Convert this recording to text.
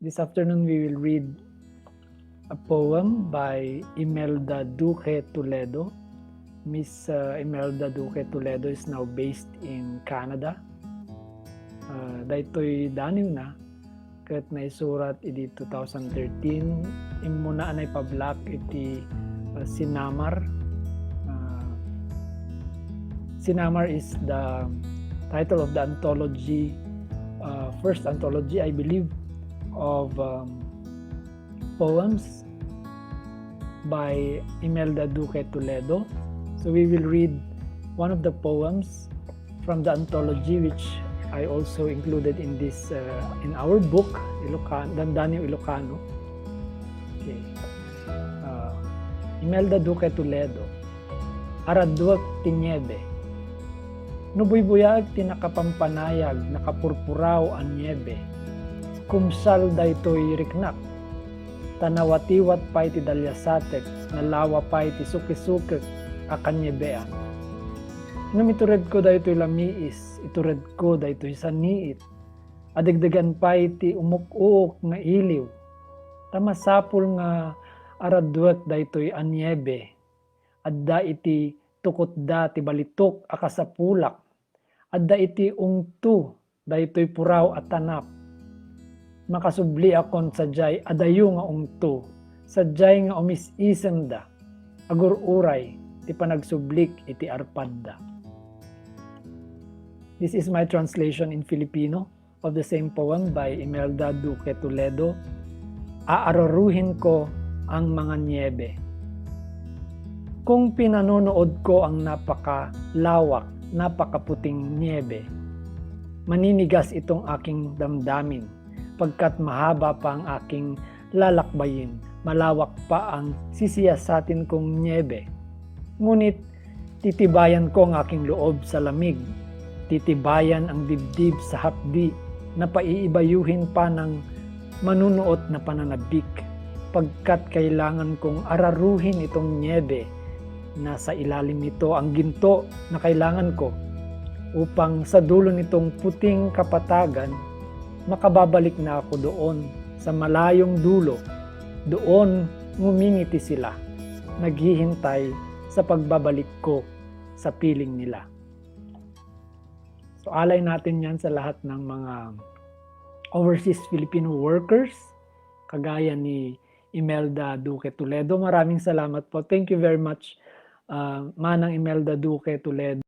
This afternoon we will read a poem by Imelda Duque Toledo. Miss Imelda Duque Toledo is now based in Canada. Daytoy Dandaniw na ket naisurat iti 2013 immuna anay pablak iti Sinamar. Sinamar is the title of the anthology, first anthology I believe of poems by Imelda Duque Toledo. So we will read one of the poems from the anthology, which I also included in this in our book, Dandaniw, Ilocano. Okay. Imelda Duque Toledo. Aradoek ti Niebe. Nubuybuyag ti nakapampanayag, nakapurpuraw ang niebe. Kumsal daytoy riknak. Tanawatiwat pay ti dalyasatek, nalawa pay ti sukisukek akan niebean. Namitured ko daytoy lamiis, itured ko daytoy saniit. Adagdagan pay ti umuk-uok nga iliw. Tamasapul nga araduek daytoy an niebe. Adda iti tukotda ti balitok akasapulak. Adda iti ungtu daytoy puraw at tanap. Makasubli akon sadyay adayo nga ungtu, sadyay nga umis-isem da, agur uray, ti panagsublik iti arpadda. This is my translation in Filipino of the same poem by Imelda Duque Toledo. Aararuhin ko ang mga niebe. Kung pinanonood ko ang napakalawak, napakaputing niebe, maninigas itong aking damdamin. Pagkat mahaba pa ang aking lalakbayin, malawak pa ang sisiyasatin kong niebe. Ngunit titibayan ko ang aking loob sa lamig, titibayan ang dibdib sa hapdi na paiibayuhin pa ng manunuot na pananabik, pagkat kailangan kong araruhin itong niebe. Nasa ilalim nito ang ginto na kailangan ko upang sa dulo nitong puting kapatagan makababalik na ako doon sa malayong dulo. Doon ngumingiti sila, naghihintay sa pagbabalik ko sa piling nila. So alay natin yan sa lahat ng mga overseas Filipino workers, kagaya ni Imelda Duque Toledo. Maraming salamat po. Thank you very much, Manang Imelda Duque Toledo.